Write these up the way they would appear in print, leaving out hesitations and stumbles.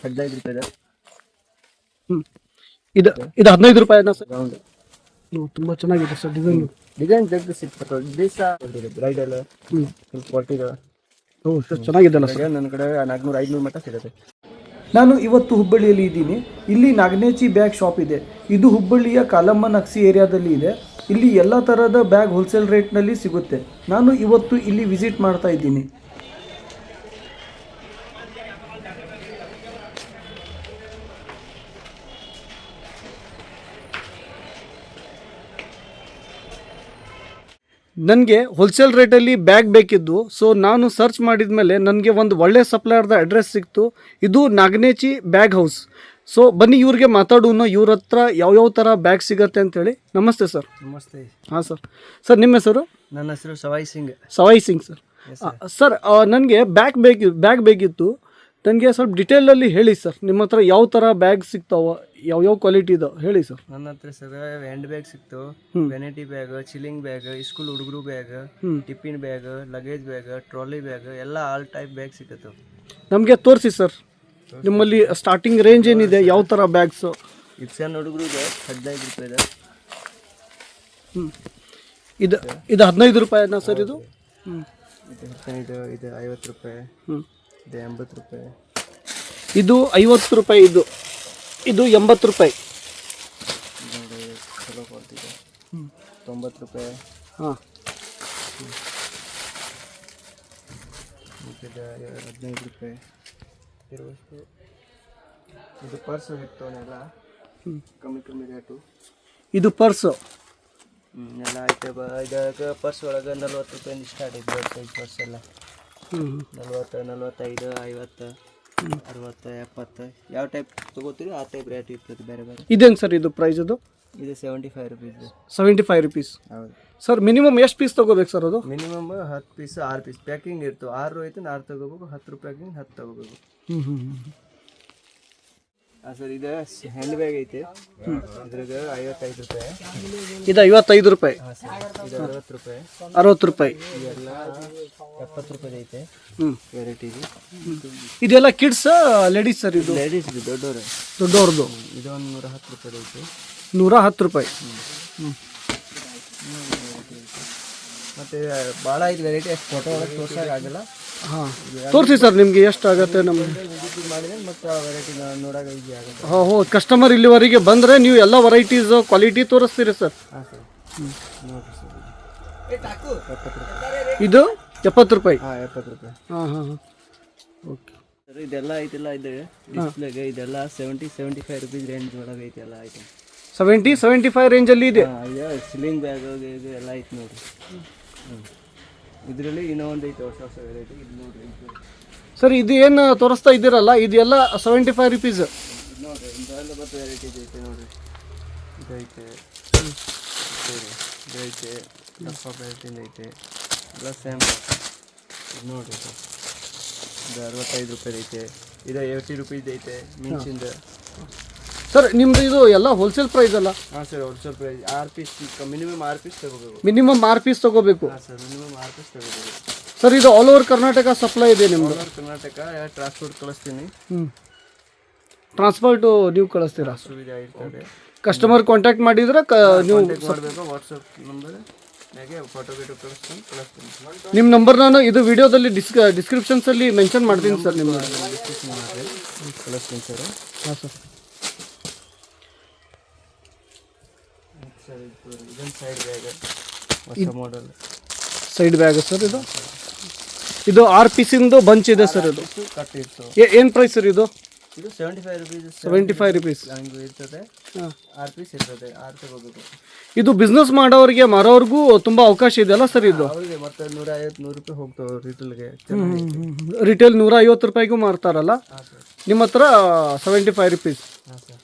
15 ರೂಪಾಯಿ. ಇದು 15 ರೂಪಾಯಿನಾ sir? Round ತುಂಬಾ ಚೆನ್ನಾಗಿದೆ ಸರ್ ಡಿಸೈನ್ ತೆಗೆದು ಸಿಕ್ತು ದಿವಸ ಬ್ರೈಡಲ್ ಕೊಟ್ಟಿದ್ದು. ಚೆನ್ನಾಗಿದೆಲ್ಲ ಸರ್. ನನ್ನ ಕಡೆ 400-500 ಮಟ್ಟ ಸಿಗುತ್ತೆ. ನಾನು ಇವತ್ತು ಹುಬ್ಬಳ್ಳಿಯಲ್ಲಿ ಇದ್ದೀನಿ. ಇಲ್ಲಿ ನಾಗನೇಚಿ ಬ್ಯಾಗ್ ಶಾಪ್ ಇದೆ. ಇದು ಹುಬ್ಬಳ್ಳಿಯ ಕಾಲಮ್ಮ ನಕ್ಸಿ ಏರಿಯಾದಲ್ಲಿ ಇದೆ. ಇಲ್ಲಿ ಎಲ್ಲ ಥರದ ಬ್ಯಾಗ್ ಹೋಲ್ಸೇಲ್ ರೇಟ್ನಲ್ಲಿ ಸಿಗುತ್ತೆ. ನಾನು ಇವತ್ತು ಇಲ್ಲಿ ವಿಸಿಟ್ ಮಾಡ್ತಾ ಇದ್ದೀನಿ. ನನಗೆ ಹೋಲ್ಸೇಲ್ ರೇಟಲ್ಲಿ ಬ್ಯಾಗ್ ಬೇಕಿದ್ದು. ಸೊ ನಾನು ಸರ್ಚ್ ಮಾಡಿದ ಮೇಲೆ ನನಗೆ ಒಂದು ಒಳ್ಳೆ ಸಪ್ಲೈಯರ್ದ ಅಡ್ರೆಸ್ ಸಿಕ್ತು. ಇದು ನಾಗನೇಚಿ ಬ್ಯಾಗ್ ಹೌಸ್. ಸೊ ಬನ್ನಿ ಇವ್ರಿಗೆ ಮಾತಾಡೋಣ, ಇವ್ರ ಹತ್ರ ಯಾವ್ಯಾವ ಥರ ಬ್ಯಾಗ್ ಸಿಗತ್ತೆ ಅಂತೇಳಿ. ನಮಸ್ತೆ ಸರ್. ನಮಸ್ತೆ. ಹಾಂ ಸರ್. ಸರ್ ನಿಮ್ಮ ಹೆಸರು? ನನ್ನ ಹೆಸರು ಸವಾಯ್ ಸಿಂಗ್. ಸವಾಯ್ ಸಿಂಗ್ ಸರ್. ಸರ್ ನನಗೆ ಬ್ಯಾಗ್ ಬೇಕಿತ್ತು. ನನಗೆ ಸ್ವಲ್ಪ ಡಿಟೇಲಲ್ಲಿ ಹೇಳಿ ಸರ್. ನಿಮ್ಮ ಹತ್ರ ಯಾವ ಥರ ಬ್ಯಾಗ್ ಸಿಗ್ತಾವ, ಯಾವ್ಯಾವ ಕ್ವಾಲಿಟಿ ಇದಾವೆ ಹೇಳಿ ಸರ್. ನನ್ನ ಹತ್ರ ಸರ್ ಹ್ಯಾಂಡ್ ಬ್ಯಾಗ್ ಸಿಕ್ತು, vanity bag, chilling bag, school ಹುಡುಗರು bag, tiffin bag, luggage bag, trolley bag ಎಲ್ಲ ಆಲ್ ಟೈಪ್ ಬ್ಯಾಗ್ ಸಿಗುತ್ತೆ. ನಮಗೆ ತೋರಿಸಿ ಸರ್. ನಿಮ್ಮಲ್ಲಿ ಸ್ಟಾರ್ಟಿಂಗ್ ರೇಂಜ್ ಏನಿದೆ, ಯಾವ ಥರ ಬ್ಯಾಗ್ಸು? ಇದು ಸಣ್ಣ ಹುಡುಗರಿಗೆ 15 ರೂಪಾಯಿ ಇದೆ. ಇದು 15 ರೂಪಾಯಿನಾ ಸರ್? ಇದು ಇದು 50 ರೂಪಾಯಿ, ಇದು 80 ರೂಪಾಯಿ, ಇದು 50 ರೂಪಾಯಿ, ಇದು 80 ರೂಪಾಯಿ, ಚಲೋ ಕೊಡ್ತಿದೆ 90 ರೂಪಾಯಿ. ಹಾಂ, ಇದು 15 ರೂಪಾಯಿ ಇರುವಷ್ಟು. ಇದು ಪರ್ಸ್ ಇರ್ತವನ್ನೆಲ್ಲ ಕಮ್ಮಿ ರೇಟು. ಇದು ಪರ್ಸು ಎಲ್ಲ ಐತೆ. ಇದಾಗ ಪರ್ಸ್ ಒಳಗೆ 40 ರೂಪಾಯಿಂದ ಸ್ಟಾರ್ಟ್ ಇದೆ. ಸೈಜ್ ಪರ್ಸ್ ಎಲ್ಲ 40, 45, 50, 60, 70 ಯಾವ ಟೈಪ್ ತೊಗೋತೀರಿ ಆ ಟೈಪ್ ರೇಟ್ ಇರ್ತದೆ ಬೇರೆ ಬೇರೆ. ಇದೇನು ಸರ್ ಇದು ಪ್ರೈಸ್? ಇದು 75 ರುಪೀಸ್. 75 ರುಪೀಸ್. ಹೌದು ಸರ್. ಮಿನಿಮಮ್ ಎಷ್ಟು ಪೀಸ್ ತೊಗೋಬೇಕು ಸರ್? ಅದು ಮಿನಿಮಮ್ 10 ಪೀಸ್, 6 ಪೀಸ್ ಪ್ಯಾಕಿಂಗ್ ಇರ್ತವೆ. 6 ಐತೆ 6 ತೊಗೋಬೇಕು. 10 ಪ್ಯಾಕಿಂಗ್ 10 ತೊಗೋಬೇಕು. ಹಾಂ ಸರ್. ಇದು ಹ್ಯಾಂಡ್ ಬ್ಯಾಗ್ ಐತೆ. ಇದ್ರಾಗ 55 ರೂಪಾಯಿ. ಇದು 55 ರೂಪಾಯಿ. ಹಾಂ ಸರ್. ಇದು 60 ರೂಪಾಯಿ. 60 ರೂಪಾಯಿ. ಇದೆಲ್ಲ 70 ರೂಪಾಯಿ ಐತೆ. ವೆರೈಟಿ ಇದೆಲ್ಲ ಕಿಡ್ಸ್ ಲೇಡೀಸ್ ಸರ್? ಇದು ಲೇಡೀಸ್ ದೊಡ್ಡವರು ದೊಡ್ಡವ್ರದ್ದು. ಇದು 110 ರೂಪಾಯಿ ಐತೆ. 110 ರೂಪಾಯಿ. ಮತ್ತು ಭಾಳ ಐದು ವೆರೈಟಿ. ಅಷ್ಟು ಫೋಟೋ ಒಳಗೆ ತೋರ್ಸೋಕ್ಕಾಗಲ್ಲ. ಹಾಂ, ತೋರಿಸಿ ಸರ್. ನಿಮಗೆ ಎಷ್ಟು ಆಗುತ್ತೆ? ನಮಗೆ ಮಾಡಿದ್ರೆ ಮತ್ತು ಆ ವೆರೈಟಿ ನೋಡೋಕೆ ಈಸಿ ಆಗುತ್ತೆ. ಹೋ, ಕಸ್ಟಮರ್ ಇಲ್ಲಿವರೆಗೆ ಬಂದರೆ ನೀವು ಎಲ್ಲ ವೆರೈಟೀಸ್ ಕ್ವಾಲಿಟಿ ತೋರಿಸ್ತೀರಿ ಸರ್? ಹಾಂ ಸರ್. ನೋಡಿರಿ ಸರ್. ಇದು 70 ರೂಪಾಯಿ. ಹಾಂ, 70 ರೂಪಾಯಿ. ಹಾಂ ಹಾಂ ಹಾಂ. Okay sir. ಇದೆಲ್ಲ ಐತಿಲ್ಲ ಇದು ಡಿಸ್ಪ್ಲೇಗೆ. ಇದೆಲ್ಲ 70-75 ರುಪೀಸ್ ರೇಂಜ್ ಒಳಗೆ ಐತೆ ಎಲ್ಲ ಐಟಮ್. 70-75 ರೇಂಜಲ್ಲಿ ಇದೆ. ಸಿಲಿಂಗ್ ಬ್ಯಾಗ್ ಇದು ಎಲ್ಲ ಐತೆ ನೋಡಿರಿ. ಇದರಲ್ಲಿ ಇನ್ನೊಂದು ಐತೆ ಹೊಸ ಹೊಸ ವೆರೈಟಿ. ಇದು ನೋಡಿರಿ ಸರ್. ಇದು ಏನು ತೋರಿಸ್ತಾ ಇದ್ದೀರಲ್ಲ, ಇದೆಲ್ಲ 75 ರುಪೀಸ್. ನೋಡಿರಿ ಇದೆಲ್ಲ ಮತ್ತು ವೆರೈಟಿ ಐತೆ ನೋಡಿರಿ. ಇದೈತೆ, ಇದೈತೆ, ದಪ್ಪ ವೆರೈಟಿಂದ ಐತೆ ಎಲ್ಲ ಸೇಮ್. ಇದು ನೋಡಿರಿ ಸರ್. ಇದು 65 ರೂಪಾಯಿ ಐತೆ. ಇದು 80 ರುಪೀಸ್ ಐತೆ ಮಿಂಚಿಂದ. ಸರ್ ನಿಮ್ಮದು ಇದು ಎಲ್ಲ ಹೋಲ್ಸೇಲ್ ಪ್ರೈಸ್ ಅಲ್ಲ? ಹಾಂ sir. Wholesale price 6 piece. Minimum 6 piece ತಗೋಬೇಕು. ಮಿನಿಮಮ್ 6 ಪೀಸ್ ತಗೋಬೇಕು. ಹಾಂ ಸರ್. ಮಿನಿಮಮ್ 6 ಪೀಸ್ ತಗೋಬೇಕು. ಸರ್ ಇದು ಆಲ್ ಓವರ್ ಕರ್ನಾಟಕ ಸಪ್ಲೈ ಇದೆ ನಿಮ್ಮದು? All over Karnataka. ಟ್ರಾನ್ಸ್ಪೋರ್ಟ್ ಕಳಿಸ್ತೀನಿ. ಟ್ರಾನ್ಸ್ಪೋರ್ಟು ನೀವು ಕಳಿಸ್ತೀರಾ? ಸುವಿಧೆ ಇರ್ತದೆ. ಕಸ್ಟಮರ್ ಕಾಂಟ್ಯಾಕ್ಟ್ ಮಾಡಿದ್ರೆ ನೀವು ಮಾಡಬೇಕು. ವಾಟ್ಸಪ್ ನಂಬರ್ ಹಾಗೆ ಫೋಟೋ ಕಳಿಸ್ತೀನಿ. ನಿಮ್ಮ ನಂಬರ್ ನಾನು ಇದು ವಿಡಿಯೋದಲ್ಲಿ ಡಿಸ್ಕ್ರಿಪ್ಷನ್ಸಲ್ಲಿ ಮೆನ್ಷನ್ ಮಾಡ್ತೀನಿ ಸರ್. ನಿಮ್ಮ ಕಳಿಸ್ತೀನಿ ಸರ್. ಹಾಂ ಸರ್. ಸರ್ ಇದೊಂದು ಸೈಡ್ ಬ್ಯಾಗ್ ಹೊಸ ಮಾಡೆಲ್. Side bag sir. ಇದು 6 ಪೀಸಿಂದು ಬಂಚ್ ಇದೆ ಸರ್. ಇದು ಕಟ್ ಇತ್ತು. ಏನು ಪ್ರೈಸ್ ಸರ್ ಇದು? ಇದು 75 ರುಪೀಸ್. 75 ರುಪೀಸ್ ಹಂಗೆ ಇರ್ತದೆ. 6 ಪೀಸ್ ಇರ್ತದೆ. 6 ತಗೋಬೇಕು. ಇದು ಬಿಸ್ನೆಸ್ ಮಾಡೋರಿಗೆ ಮಾರೋರ್ಗೂ ತುಂಬ ಅವಕಾಶ ಇದೆಯಲ್ಲ ಸರ್? ಇದು ಅವರಿಗೆ ಮತ್ತೆ 150-100 ರೂಪಾಯಿ ಹೋಗ್ತಾವೆ ರಿಟೇಲ್ಗೆ. ರಿಟೇಲ್ 150 ರೂಪಾಯಿಗೂ ಮಾರ್ತಾರಲ್ಲ. ಹಾಂ ಸರ್. ನಿಮ್ಮ ಹತ್ರ 75 ರುಪೀಸ್. ಹಾಂ ಸರ್.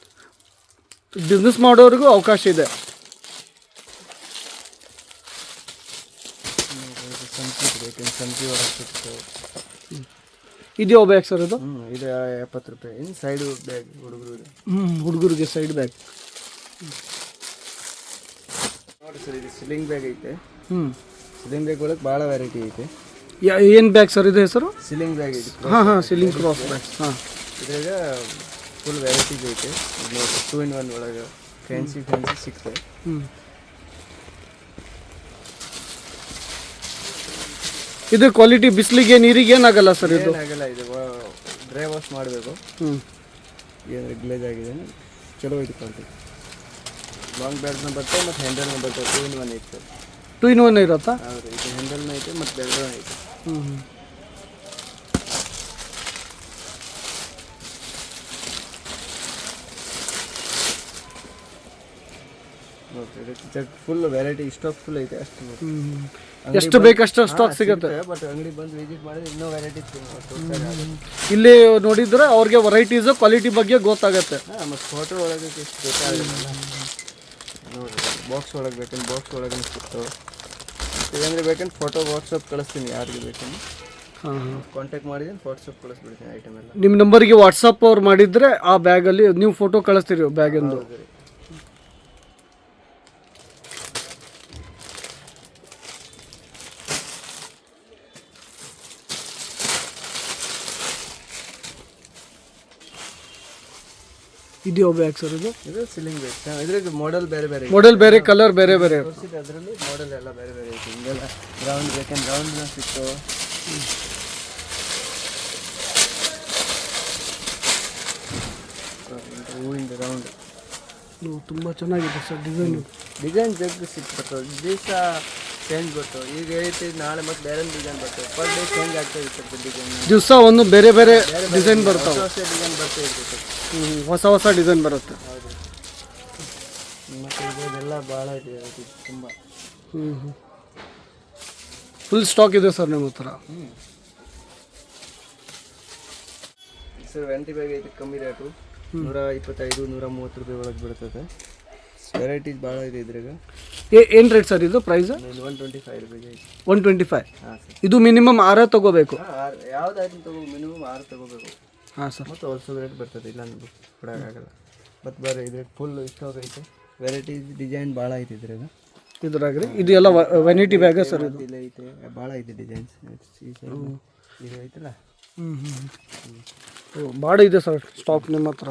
ಬಿಸ್ನೆಸ್ ಮಾಡೋರಿಗೂ ಅವಕಾಶ ಇದೆ. ಸಂತಿ ಒಳಗೆ ಸಿಕ್ತು. ಇದು ಯಾವ ಬ್ಯಾಗ್ ಸರ್? ಇದು ಇದು 70 ರೂಪಾಯಿ. ಇನ್ನು ಸೈಡು ಬ್ಯಾಗ್ ಹುಡುಗರು. ಹುಡುಗರಿಗೆ ಸೈಡ್ ಬ್ಯಾಗ್. ನೋಡಿ ಸರ್. ಇದು ಸಿಲಿಂಗ್ ಬ್ಯಾಗ್ ಐತೆ. ಸಿಲಿಂಗ್ ಬ್ಯಾಗ್ ಒಳಗೆ ಭಾಳ ವೆರೈಟಿ ಐತೆ. ಏನು ಬ್ಯಾಗ್ ಸರ್ ಇದು ಹೆಸರು? ಸಿಲಿಂಗ್ ಬ್ಯಾಗ್ ಐತೆ. ಹಾಂ ಹಾಂ. Ceiling cross bag. ಹಾಂ. ಇದ್ರಾಗ ಫುಲ್ ವೆರೈಟೀಸ್ ಐತೆ. ಇದು 2 in 1 ಒಳಗೆ ಫ್ಯಾನ್ಸಿ ಸಿಗ್ತದೆ. ಇದು ಕ್ವಾಲಿಟಿ ಬಿಸಿಲಿಗೆ ನೀರಿಗೆ ಏನಾಗಲ್ಲ ಸರ್ ಇದು? ಏನಾಗಲ್ಲ, ಇದು ಡ್ರೈ ವಾಶ್ ಮಾಡಬೇಕು. ಏನು ಗ್ಲೇಜ್ ಆಗಿದೆ ಚಲೋ ಐತೆ ಕ್ವಾಲಿಟಿ. ಲಾಂಗ್ ಬ್ಯಾಡ್ನ ಬರ್ತವೆ ಮತ್ತು ಹ್ಯಾಂಡಲ್ನ ಬರ್ತವೆ. 2 in 1 ಐತೆ. 2 in 1 ಇರುತ್ತಾ? ಹೌದು, ಇದು ಹ್ಯಾಂಡಲ್ನ ಐತೆ ಮತ್ತು ಬ್ಯಾಡ್ನ ಐತೆ. ಫುಲ್ ವೆರೈಟಿ ಸ್ಟಾಕ್ ಫುಲ್ ಐತೆ. ಎಷ್ಟು ಬೇಕಷ್ಟು ಸ್ಟಾಕ್ ಸಿಗುತ್ತೆ. ಬಟ್ ಅಂಗಡಿ ಬಂದು ವಿಸಿಟ್ ಮಾಡಿದ್ರೆ ಇನ್ನೂ ವೆರೈಟಿ ಇಲ್ಲಿ ನೋಡಿದ್ರೆ ಅವ್ರಿಗೆ ವೆರೈಟೀಸ್ ಕ್ವಾಲಿಟಿ ಬಗ್ಗೆ ಗೊತ್ತಾಗತ್ತೆ. ಮತ್ತು ಫೋಟೋ ಒಳಗೆ ಎಷ್ಟು ಬೇಕಾಗಿಲ್ಲ ನೋಡಿರಿ. ಬಾಕ್ಸ್ ಒಳಗೆ ಬೇಕಂದ್ರೆ ಬಾಕ್ಸ್ ಒಳಗೆ ಸಿಗ್ತವೆ. ಇಲ್ಲಾಂದ್ರೆ ಬೇಕಂದ್ರೆ ಫೋಟೋ ವಾಟ್ಸಪ್ ಕಳಿಸ್ತೀನಿ, ಯಾರಿಗೆ ಬೇಕಂದ್ರೆ ಕಾಂಟ್ಯಾಕ್ಟ್ ಮಾಡಿದ್ರೆ ವಾಟ್ಸಪ್ ಕಳಿಸ್ಬಿಡ್ತೀನಿ ಐಟಮ್ ಎಲ್ಲ. ನಿಮ್ಮ ನಂಬರ್ಗೆ ವಾಟ್ಸಪ್ ಅವ್ರು ಮಾಡಿದರೆ ಆ ಬ್ಯಾಗಲ್ಲಿ ನೀವು ಫೋಟೋ ಕಳಿಸ್ತೀರಿ ಬ್ಯಾಗಿಂದು. ಇದು ಯಾವ ಬ್ಯಾಗ್ ಸರ್? ಇದು ಸಿಲಿಂಗ್ ಬ್ಯಾಗ್. ಇದ್ರಾಗ ಮಾಡೆಲ್ ಬೇರೆ ಮಾಡೆಲ್ ಬೇರೆ, ಕಲರ್ ಬೇರೆ ಅದರಲ್ಲಿ ಮಾಡೆಲ್ ಎಲ್ಲ ಬೇರೆ ಐತೆ. ಹಿಂಗೆಲ್ಲ ರೌಂಡ್ ಬೇಕಂದ್ರೆ ರೌಂಡ್ನ ಸಿಕ್ತು. ಹೂವಿಂದ ರೌಂಡ್ ತುಂಬ ಚೆನ್ನಾಗಿದೆ ಸರ್. ಡಿಸೈನ್ ಜಗ್ ಸಿಕ್ಬರ್ತವೆ. ದಿವಸ ಚೇಂಜ್ ಬರ್ತವೆ. ಈಗ ಐತಿ ನಾಳೆ ಮತ್ತೆ ಬೇರೆ ಡಿಸೈನ್ ಬರ್ತವೆ. ಪರ್ ಡೇ ಚೇಂಜ್ ಆಗ್ತಾ ಇರ್ತದೆ ಡಿಸೈನ್. ದಿವಸ ಒಂದು ಬೇರೆ ಡಿಸೈನ್ ಬರ್ತವೆ. ಹೊಸ ಡಿಸೈನ್ ಬರ್ತಾ ಇರ್ತದೆ. ಹೊಸ ಡಿಸೈನ್ ಬರುತ್ತೆ. ಹೌದು. ಮತ್ತು ಇದೆಲ್ಲ ಭಾಳ ಇದೆ ತುಂಬ. ಫುಲ್ ಸ್ಟಾಕ್ ಇದೆ ಸರ್ ನಿಮ್ಮ ಹತ್ರ? ಸರ್ ವೆಂಟಿ ಬ್ಯಾಗ್ ಐತೆ ಕಮ್ಮಿ ರೇಟು. 125 130 ರೂಪಾಯಿ ಒಳಗೆ ಬೀಳ್ತದೆ. ವೆರೈಟೀಸ್ ಭಾಳ ಇದೆ ಇದ್ರಾಗ. ಏನು ರೇಟ್ ಸರ್ ಇದು ಪ್ರೈಸ್? 125 ರೂಪಾಯಿಗೆ ಐತೆ. 125. ಹಾಂ ಸರ್. ಇದು ಮಿನಿಮಮ್ 6 ತಗೋಬೇಕು? ಯಾವ್ದು ಐಟಮ್ ಮಿನಿಮಮ್ 6 ತಗೋಬೇಕು. ಹಾಂ ಸರ್. ಮತ್ತು ಹೋಲ್ಸೇಲ್ ರೇಟ್ ಬರ್ತದೆ, ಇಲ್ಲ ಅಂದ್ರೆ ಕೊಡೋಕ್ಕಾಗಲ್ಲ. ಮತ್ತು ಬರೀ ಇದ್ರಾಗ ಫುಲ್ ಸ್ಟಾಕ್ ಐತೆ. ವೆರೈಟೀಸ್ ಡಿಸೈನ್ ಭಾಳ ಐತೆ ಇದ್ರಾಗ ರೀ. ಇದು ಎಲ್ಲ ವೆನಿಟಿ ಬ್ಯಾಗ ಸರ್? ಇದು ಇಲ್ಲ ಐತೆ, ಭಾಳ ಐತೆ ಡಿಸೈನ್ಸ್. ಇದು ಐತಲ್ಲ. ಭಾಳ ಇದೆ ಸರ್ ಸ್ಟಾಕ್ ನಿಮ್ಮ ಹತ್ರ.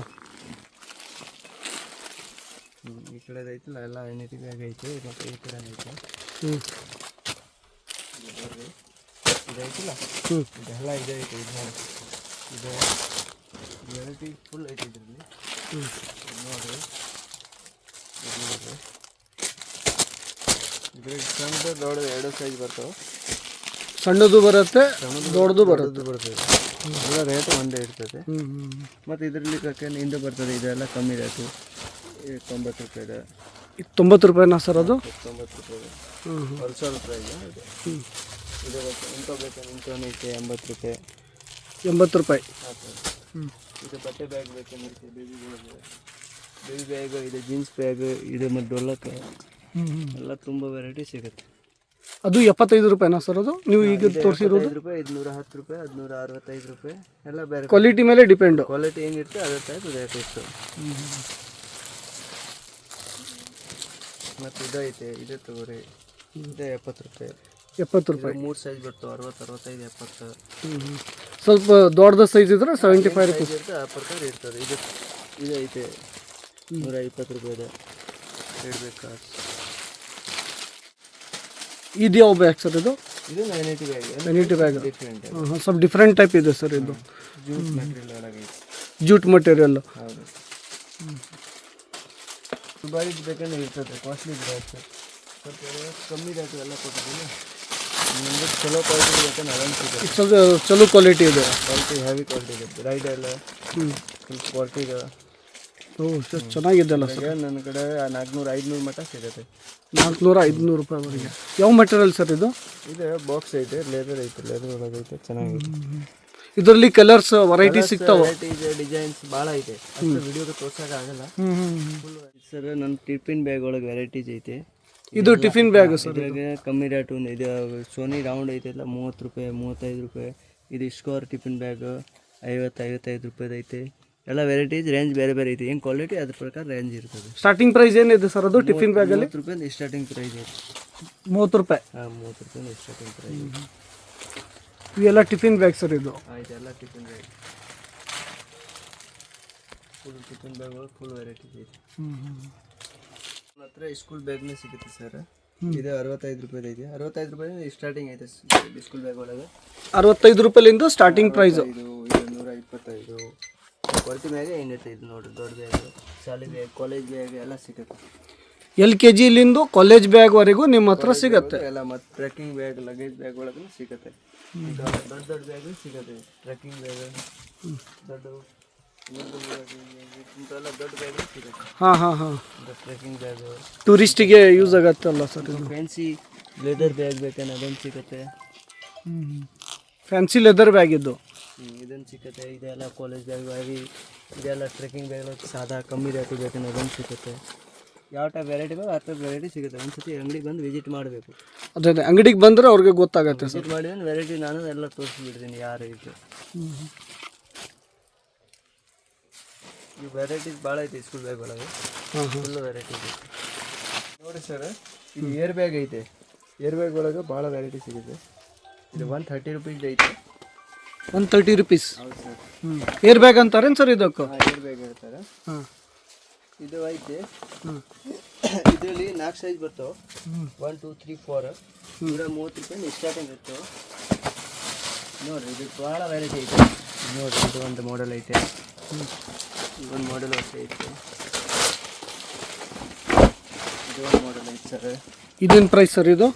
ಈ ಕಡೆ ಐತಲ್ಲ ಎಲ್ಲ ವೆನಿಟಿ ಬ್ಯಾಗ್ ಐತೆ. ಮತ್ತು ಈ ಕಡೆ ಐತೆ. ಇದು ಐತಲ್ಲ, ಇದೆಲ್ಲ ಇದೆ ಐತೆ. ಇದು ಇದು ವೆರೈಟಿ ಫುಲ್ ಐತೆ ಇದರಲ್ಲಿ. ನೋಡಿರಿ ಇದ್ರಾಗ ಸಣ್ಣದು ದೊಡ್ಡದು 2 ಸೈಜ್ ಬರ್ತವೆ. ಸಣ್ಣದು ಬರುತ್ತೆ, ದೊಡ್ಡದು ಬರ್ತದೆ. ಎಲ್ಲ ರೇಟು ಒಂದೇ ಇರ್ತದೆ. ಮತ್ತು ಇದರಲ್ಲಿ ಹಿಂದೆ ಬರ್ತದೆ. ಇದೆಲ್ಲ ಕಮ್ಮಿ ರೇಟು. 90 ರೂಪಾಯಿದ. 90 ರೂಪಾಯಿನಾ ಸರ್ ಅದು? 90 ರೂಪಾಯಿ. ಹೋಲ್ಸೇಲ್ ಪ್ರೈಸ್ ಇದೆ. ಇದು ಇಂಥ ಬೇಕಂದ್ರೆ ಇಂಥವೇ ಐತೆ 80 ರೂಪಾಯಿ. 80 ರೂಪಾಯಿ. ಹಾಂ ಸರ್. ಇದು ಬಟ್ಟೆ ಬ್ಯಾಗ್ ಬೇಕಂದ್ರೆ ಬೇಬಿ ಬ್ಯಾಗ್, ಇದು ಜೀನ್ಸ್ ಬ್ಯಾಗ್, ಇದು ಮತ್ತು ಡೊಲ್ಲಕ್ಕೆ ಎಲ್ಲ ತುಂಬ ವೆರೈಟಿ ಸಿಗುತ್ತೆ. ಅದು 75 ರೂಪಾಯಿನಾ ಸರ್ ಅದು ನೀವು ಈಗ ತೋರಿಸಿರೋದು? 5 ರೂಪಾಯಿ, 210 ರೂಪಾಯಿ, 165 ರೂಪಾಯಿ ಎಲ್ಲ ಬೇರೆ. ಕ್ವಾಲಿಟಿ ಮೇಲೆ ಡಿಪೆಂಡು. ಕ್ವಾಲಿಟಿ ಹೆಂಗಿರುತ್ತೆ ಅದೇ ಟೈಪ್ ರೇಟ್ ಇತ್ತು. ಮತ್ತು ಇದು ಐತೆ, ಇದು ತಗೋರಿ. ಇದು 70 ರೂಪಾಯಿ. 70 ರೂಪಾಯಿ. 3 ಸೈಜ್ ಬರ್ತವೆ. 60, 65, 70. ಸ್ವಲ್ಪ ದೊಡ್ಡದ ಸೈಜ್ ಇದ್ರೆ 75 ರೂಪಾಯಿ ಇರುತ್ತೆ. ಆ ಪ್ರಕಾರ ಇರ್ತದೆ. ಇದು ಐತೆ 120 ರೂಪಾಯಿದೆ. ಇಡಬೇಕಾ? ಇದು ಯಾವ ಬ್ಯಾಗ್ ಸರ್ ಇದು? ಇದು vanity bag. Vanity bag different. ಸ್ವಲ್ಪ ಡಿಫ್ರೆಂಟ್ ಟೈಪ್ ಇದೆ ಸರ್ ಇದು. ಜೂಟ್ ಮೆಟೀರಿಯಲ್ ಒಳಗೆ ಐತೆ. Jute material. ಹೌದು. ದುಬಾರಿ ಬೇಕಂದ್ರೆ ಇರ್ತದೆ. ಕಾಸ್ಟ್ಲಿ ಇರ್ತದೆ. ಸ್ವಲ್ಪ ಕಮ್ಮಿ ರೇಟು ಎಲ್ಲ ಕೊಟ್ಟಿದ್ದೀನಿ. ನಿಮಗೆ ಚಲೋ ಕ್ವಾಲಿಟಿ ಬೇಕಂದ್ರೆ ಅದೊಂದು ಸಿಗುತ್ತೆ. ಸ್ವಲ್ಪ ಚಲೋ ಕ್ವಾಲಿಟಿ ಇದೆ. ಕ್ವಾಲಿಟಿ ಹೆವಿ ಕ್ವಾಲಿಟಿ ಇದೆ. ರೈಡ್ ಎಲ್ಲ ಸ್ವಲ್ಪ ಕ್ವಾಲಿಟಿ ಇದೆ. ಚೆನ್ನಾಗಿದ್ದಲ್ಲ ಸರ್. ನನ್ನ ಕಡೆ 400 500 ಮಟ್ಟ ಸಿಗುತ್ತೆ. 400 500 ರೂಪಾಯಿವರೆಗೆ. ಯಾವ ಮೆಟೀರಿಯಲ್ ಸರ್ ಇದು? ಇದು ಬಾಕ್ಸ್ ಐತೆ, ಲೆದರ್ ಐತೆ. ಲೆದರ್ ಒಳಗೆ ಐತೆ, ಚೆನ್ನಾಗಿದೆ. ಇದರಲ್ಲಿ ಕಲರ್ಸ್ ವೆರೈಟಿ ಸಿಗ್ತಾವೆ. ವೆರೈಟೀಸ್ ಡಿಸೈನ್ಸ್ ಭಾಳ ಐತೆ. ಅಷ್ಟು ವಿಡಿಯೋಗೆ ತೋರ್ಸೋಕ್ಕಾಗಲ್ಲ. ಸರ್ ನನ್ನ ಟಿಫಿನ್ ಬ್ಯಾಗ್ ಒಳಗೆ ವೆರೈಟೀಸ್ ಐತೆ. ಇದು ಟಿಫಿನ್ ಬ್ಯಾಗ್ ಸರ್. ಇದ್ರಾಗ ಕಮ್ಮಿ ರೇಟು. ಇದು ಸೋನಿ ರೌಂಡ್ ಐತೆಲ್ಲ 30 ರೂಪಾಯಿ, 35 ರೂಪಾಯಿ. ಇದು ಸ್ಕೋರ್ ಟಿಫಿನ್ ಬ್ಯಾಗ್ 50-55 ರೂಪಾಯಿದು ಐತೆ. ಎಲ್ಲ ವೆರೈಟೀಸ್ ರೇಂಜ್ ಬೇರೆ ಬೇರೆ ಐತೆ. ಏನು ಕ್ವಾಲಿಟಿ ಅದ್ರ ಪ್ರಕಾರ ರೇಂಜ್ ಇರ್ತದೆ. ಸ್ಟಾರ್ಟಿಂಗ್ ಪ್ರೈಸ್ ಏನಿದೆ ಸರ್ ಅದು ಟಿಫಿನ್ ಬ್ಯಾಗಲ್ಲಿ? 30 ರೂಪಾಯಿ ಸ್ಟಾರ್ಟಿಂಗ್ ಪ್ರೈಸ್ ಐತೆ. 30 ರೂಪಾಯಿ. ಹಾಂ, 30 ರೂಪಾಯಿ ಸ್ಟಾರ್ಟಿಂಗ್ ಪ್ರೈಸ್. ಇವೆಲ್ಲ ಟಿಫಿನ್ ಬ್ಯಾಗ್ ಸರ್ ಇದು? ಇದೆಲ್ಲ ಟಿಫಿನ್ ಬ್ಯಾಗ್. ಫುಲ್ ಟಿಫಿನ್ ಬ್ಯಾಗ್ಗಳು ಫುಲ್ ವೆರೈಟಿ ಇದೆ. ಹ್ಞೂ ನನ್ನ ಹತ್ರ ಸ್ಕೂಲ್ ಬ್ಯಾಗ್ನೇ ಸಿಗುತ್ತೆ ಸರ್. ಇದು 65 ರೂಪಾಯಿ ಇದೆ. 65 ರೂಪಾಯಿ ಸ್ಟಾರ್ಟಿಂಗ್ ಐತೆ ಸ್ಕೂಲ್ ಬ್ಯಾಗ್ ಒಳಗೆ. 65 ರೂಪಾಯಿಲಿಂದ ಸ್ಟಾರ್ಟಿಂಗ್ ಪ್ರೈಸು. ಇದು 125 ಕ್ವಾಲಿಟಿ ಬ್ಯಾಗ್ ಏನಿದೆ ಇದು ನೋಡಿರಿ. ದೊಡ್ಡ ಬ್ಯಾಗ್, ಶಾಲೆ ಬ್ಯಾಗ್, ಕಾಲೇಜ್ ಬ್ಯಾಗ್ ಎಲ್ಲ ಸಿಗುತ್ತೆ. LKG ಲಿಂದು ಕಾಲೇಜ್ ಬ್ಯಾಗ್ವರೆಗೂ ನಿಮ್ಮ ಹತ್ರ ಸಿಗುತ್ತೆ ಎಲ್ಲ. ಮತ್ತು ಟ್ರೆಕ್ಕಿಂಗ್ ಬ್ಯಾಗ್, ಲಗೇಜ್ ಬ್ಯಾಗ್ ಒಳಗೂ ಸಿಗುತ್ತೆ. ಈಗ ದೊಡ್ಡ ದೊಡ್ಡ ಬ್ಯಾಗ್ ಸಿಗುತ್ತೆ. ಟ್ರೆಕ್ಕಿಂಗ್ ಬ್ಯಾಗ್ ದೊಡ್ಡ ಇಂಥವೆಲ್ಲ ದೊಡ್ಡ ಬ್ಯಾಗ್ ಸಿಗುತ್ತೆ. ಹಾಂ ಟ್ರೆಕ್ಕಿಂಗ್ ಬ್ಯಾಗ್ ಟೂರಿಸ್ಟಿಗೆ ಯೂಸ್ ಆಗತ್ತಲ್ಲ ಸರ್. ಫ್ಯಾನ್ಸಿ ಲೆದರ್ ಬ್ಯಾಗ್ ಬೇಕಂದ್ರೆ ಅದೊಂದು ಸಿಗುತ್ತೆ. ಫ್ಯಾನ್ಸಿ ಲೆದರ್ ಬ್ಯಾಗ್ ಇದ್ದು ಇದೊಂದು ಸಿಗುತ್ತೆ. ಇದೆಲ್ಲ ಕಾಲೇಜ್ ಬ್ಯಾಗ್ ಅವಿ. ಇದೆಲ್ಲ ಟ್ರೆಕ್ಕಿಂಗ್ ಬ್ಯಾಗ್ ಸಾದಾ ಕಮ್ಮಿ ರೇಟ್ ಬೇಕಂದ್ರೆ ಅದೊಂದು ಸಿಗುತ್ತೆ. ಯಾವ ಟೈಪ್ ವೆರೈಟಿ ಬೇಕು ಆ ಟೈಪ್ ವೆರೈಟಿ ಸಿಗುತ್ತೆ. ಒಂದ್ಸತಿ ಅಂಗಡಿಗೆ ಬಂದು ವಿಸಿಟ್ ಮಾಡಬೇಕು. ಅದೇ ಅಂಗಡಿಗೆ ಬಂದರೆ ಅವ್ರಿಗೆ ಗೊತ್ತಾಗತ್ತೆ ಸರ್. ವಿಸಿಟ್ ಮಾಡಿದ್ರೆ ವೆರೈಟಿ ನಾನು ಎಲ್ಲ ತೋರಿಸ್ಬಿಡ್ತೀನಿ ಯಾರು ಇದು. ಈ ವೆರೈಟೀಸ್ ಭಾಳ ಐತೆ ಸ್ಕೂಲ್ ಬ್ಯಾಗ್ ಒಳಗೆ. ಫುಲ್ ವೆರೈಟಿ ಇದೆ ನೋಡಿ ಸರ್. ಇದು ಏರ್ ಬ್ಯಾಗ್ ಐತೆ. ಏರ್ ಬ್ಯಾಗ್ ಒಳಗೆ ಭಾಳ ವೆರೈಟಿ ಸಿಗುತ್ತೆ. ಇದು 130 ರೂಪೀಸ್ ಐತೆ. 130 ರೂಪೀಸ್. ಹೌದು ಸರ್. ಏರ್ ಬ್ಯಾಗ್ ಅಂತಾರೇನು ಸರ್ ಇದಕ್ಕೆ? ಏರ್ ಬ್ಯಾಗ್ ಹೇಳ್ತಾರೆ. ಹಾಂ ಇದು ಐತೆ. ಇದರಲ್ಲಿ 4 ಸೈಜ್ ಬರ್ತಾವೆ. 1 2 3 4 130 ರೂಪಾಯಿ ಸ್ಟಾರ್ಟಿಂಗ್ ಇರ್ತವೆ. ನೋಡಿರಿ ಇದು ಭಾಳ ವೆರೈಟಿ ಐತೆ. ನೋಡಿರಿ ಇದು ಒಂದು ಮಾಡೆಲ್ ಐತೆ. ಒಂದು ಮಾಡೆಲ್ ಅಷ್ಟೇ ಐತೆ. ಇದು ಒಂದು ಮಾಡೆಲ್ ಐತೆ ಸರ್. ಇದೇನು ಪ್ರೈಸ್ ಸರ್ ಇದು?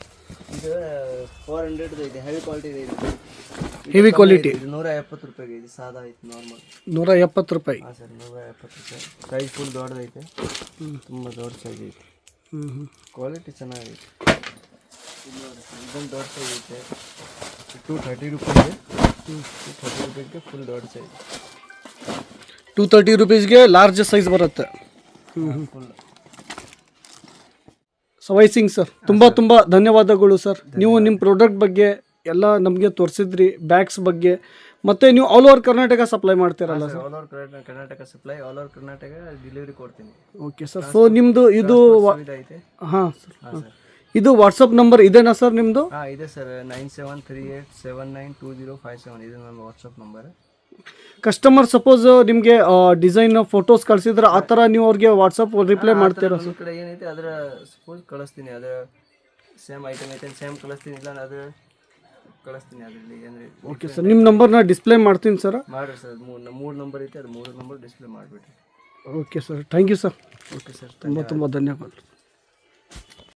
ಇದು 400 ಐತೆ. ಹೆವಿ ಕ್ವಾಲಿಟಿ ಇದೆ. Heavy quality. ಇದು 170 ರೂಪಾಯಿಗೆ. ಇದು ಸಾದಾ ಐತೆ ನಾರ್ಮಲ್. 170 ರೂಪಾಯಿ. ಹಾಂ ಸರ್, 170 ರೂಪಾಯಿ. ಸೈಜ್ ಫುಲ್ ದೊಡ್ಡದೈತೆ. ತುಂಬ ದೊಡ್ಡ ಸೈಜ್ ಐತೆ. ಕ್ವಾಲಿಟಿ ಚೆನ್ನಾಗೈತೆ. ಇದು ನೋಡಿ ಸರ್, ಇದೊಂದು ದೊಡ್ಡ ಸೈಜ್ ಐತೆ. 230 ರೂಪಾಯಿಗೆ. 230 ರೂಪಾಯಿಗೆ ಫುಲ್ ದೊಡ್ಡ ಸೈಜ್. 230 ರೂಪೀಸ್ಗೆ ಲಾರ್ಜ್ ಸೈಜ್ ಬರುತ್ತೆ. ಫುಲ್. ಸವೈ ಸಿಂಗ್ ಸರ್, ತುಂಬ ಧನ್ಯವಾದಗಳು ಸರ್. ನೀವು ನಿಮ್ಮ ಪ್ರಾಡಕ್ಟ್ ಬಗ್ಗೆ ಎಲ್ಲ ನಮಗೆ ತೋರಿಸಿದ್ರಿ, ಬ್ಯಾಗ್ಸ್ ಬಗ್ಗೆ. ಮತ್ತು ನೀವು ಆಲ್ ಓವರ್ ಕರ್ನಾಟಕ ಸಪ್ಲೈ ಮಾಡ್ತೀರಲ್ಲ sir? All over Karnataka supply, all over Karnataka delivery ಕೊಡ್ತೀನಿ. Okay sir. ಸೊ ನಿಮ್ಮದು ಇದು ಐತೆ. ಹಾಂ ಸರ್, ಇದು ವಾಟ್ಸಪ್ ನಂಬರ್ ಇದೇನಾ ಸರ್ ನಿಮ್ಮದು? ಹಾಂ ಇದೆ ಸರ್. 9738792057 ಇದು ನನ್ನ ವಾಟ್ಸಪ್ ನಂಬರ್. ಕಸ್ಟಮರ್ ಸಪೋಸ್ ನಿಮಗೆ ಡಿಸೈನ್ ಫೋಟೋಸ್ ಕಳಿಸಿದ್ರೆ ಆ ಥರ ನೀವು ಅವ್ರಿಗೆ ವಾಟ್ಸಪ್ ರಿಪ್ಲೈ ಮಾಡ್ತೀರಾ ಸರ್? ಕಡೆ ಏನೈತೆ ಅದರ ಸಪೋಸ್ ಕಳಿಸ್ತೀನಿ. ಅದು ಸೇಮ್ ಐಟಮ್ ಐತೆ ಸೇಮ್ ಕಳಿಸ್ತೀನಿ. ಇಲ್ಲ ಅದು ಕಳಿಸ್ತೀನಿ ಅದರಲ್ಲಿ ಅಂದರೆ. ಓಕೆ ಸರ್, ನಿಮ್ಮ ನಂಬರ್ನ ಡಿಸ್ಪ್ಲೇ ಮಾಡ್ತೀನಿ ಸರ್. ಮಾಡಿರಿ ಸರ್. ಮೂರು ನಂಬರ್ ಐತೆ. ಅದು 3 ನಂಬರ್ ಡಿಸ್ಪ್ಲೇ ಮಾಡಿಬಿಟ್ರಿ. Okay sir, thank you sir. Okay sir, ತುಂಬ ಧನ್ಯವಾದ.